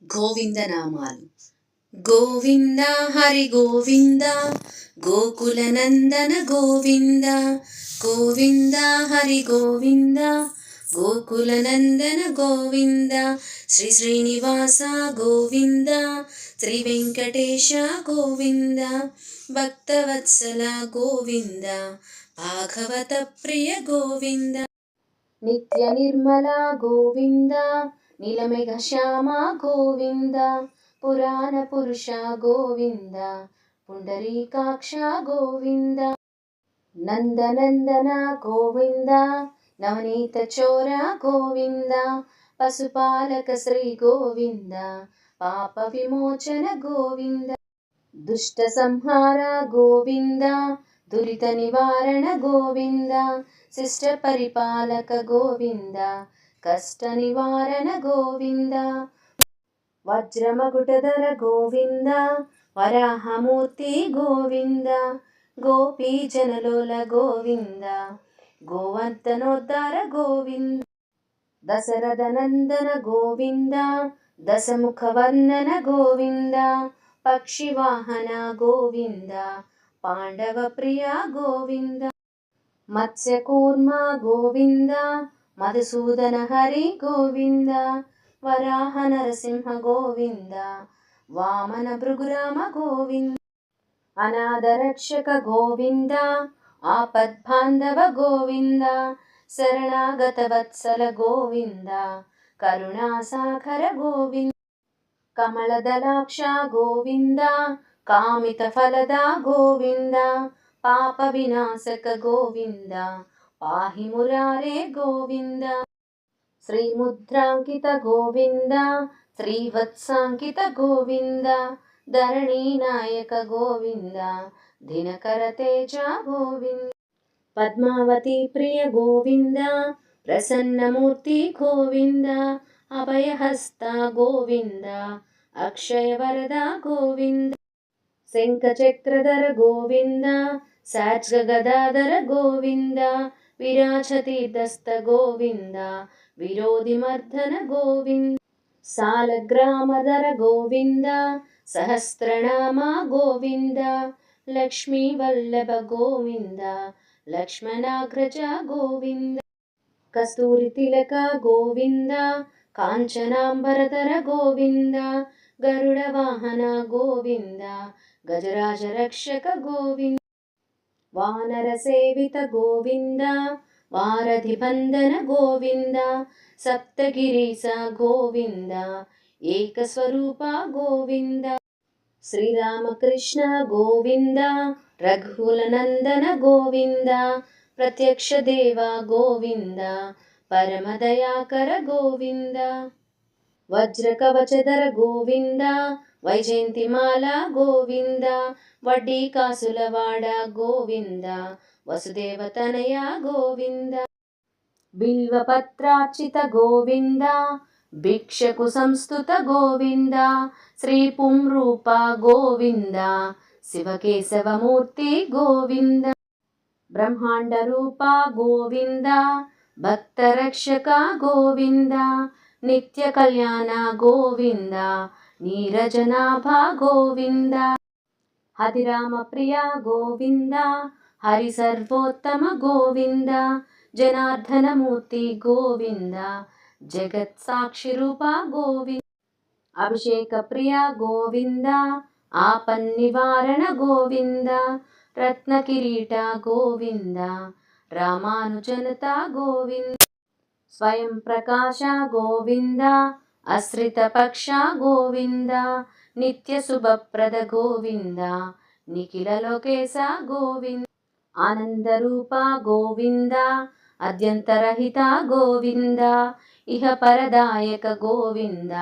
గోవిందనామాలు. గోవింద హరి గోవింద, గోకుల నందన గోవింద. గోవింద హరి గోవింద, గోకుల నందన గోవింద. శ్రీ శ్రీనివాస గోవింద, శ్రీ వెంకటేశ గోవింద. భక్తవత్సల గోవింద, భాగవత ప్రియ గోవింద. నిత్య నిర్మల గోవింద, నీలమేఘ శ్యామ గోవింద. పురాణ పురుష గోవింద, పుండరీకాక్ష గోవింద. నందనందన గోవింద, నవనీత చోర గోవింద. పశుపాలక శ్రీ గోవింద, పాప విమోచన గోవింద. దుష్ట సంహార గోవింద, దురిత నివారణ గోవింద. శిష్ట పరిపాలక గోవింద, కష్ట నివారణ గోవింద. వజ్రమకుటధర గోవింద, వరాహమూర్తి గోవింద. గోపీ జనలోల గోవింద, గోవర్ధనోద్ధార గోవింద. దశరథ నందన గోవింద, దశముఖ వర్ణన గోవింద. పక్షివాహన గోవింద, పాండవ ప్రియ గోవింద. మత్స్యకూర్మ గోవింద, మధుసూదన హరి గోవింద. వరాహ నరసింహ గోవింద, వామన భృగురామ గోవింద. అనాథ రక్షక గోవింద, ఆపద్బాంధవ గోవింద. శరణాగత వత్సల గోవింద, కరుణాసాగర గోవింద. కమలదలాక్ష గోవింద, కామిత ఫలద గోవింద. పాప వినాశక గోవింద, పాహి మురారే గోవింద. శ్రీముద్రాంకిత గోవింద, శ్రీవత్సాంకిత గోవింద. ధరణీ నాయక గోవింద, దినకర తేజ గోవింద. పద్మావతి ప్రియ గోవింద, ప్రసన్నమూర్తి గోవింద. అభయహస్త గోవింద, అక్షయ వరద గోవింద. శంఖచక్రధర గోవింద, సాజ్గ గదాధర గోవింద. విరాజతీర్థస్థ గోవింద, విరోధి మర్దన గోవింద. సాలగ్రామధర గోవింద, సహస్రనామ గోవింద. లక్ష్మీ వల్లభ గోవింద, లక్ష్మణాగ్రజ గోవింద. కస్తూరి తిలక గోవింద, కాంచనాంబరధర గోవింద. గరుడ వాహన గోవింద, గజరాజ రక్షక గోవింద. వానర సేవిత గోవింద, వారధి బంధన గోవింద. సప్తగిరీశ గోవింద, ఏకస్వరూప గోవింద. శ్రీరామకృష్ణ గోవింద, రఘుకుల నందన గోవింద. ప్రత్యక్ష దేవ గోవింద, పరమదయాకర గోవింద. వజ్ర కవచధర గోవింద, వైజయంతిమాల గోవింద. వడ్డీ కాసులవాడ గోవింద, వసుదేవ తనయ గోవింద. బిల్వపత్రార్చిత గోవింద, భిక్షకు సంస్థుత గోవింద. శ్రీ పుంరూప గోవింద, శివకేశవమూర్తి గోవింద. బ్రహ్మాండ రూప గోవింద, భక్తరక్షక గోవింద. నిత్య కళ్యాణ గోవింద, నీరజనాభ గోవింద. హరిరామ ప్రియ గోవింద, హరి సర్వోత్తమ గోవింద. జనార్దనమూర్తి గోవింద, జగత్ సాక్షి రూప గోవింద. అభిషేక ప్రియ గోవింద, ఆపన్నివారణ గోవింద. రత్న కిరీట గోవింద, రామానుజనత గోవింద. స్వయం ప్రకాశ గోవింద, అశ్రిత పక్ష గోవింద. నిత్య శుభప్రద గోవింద, నిఖిల లోకేశ గోవింద. ఆనందరూప గోవింద, అద్యంతరహిత గోవింద. ఇహ పరదాయక గోవింద,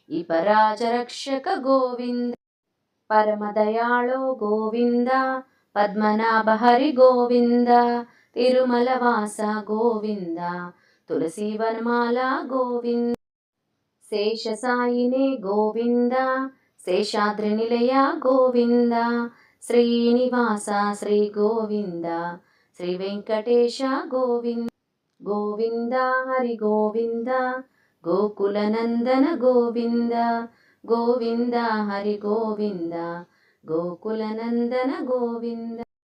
ఇపరాజరక్షక గోవింద. పరమదయాళో గోవింద, పద్మనాభ హరి గోవింద. తిరుమల వాస గోవింద, తులసి వనమాల గోవింద. శేషసాయినే గోవింద, శేషాద్రి నిలయ గోవింద. శ్రీనివాస శ్రీ గోవింద, శ్రీ వెంకటేశ గోవింద. గోవింద హరి గోవింద, గోకుల నందన గోవింద. గోవింద హరి గోవింద గోకుల నందన గోవింద.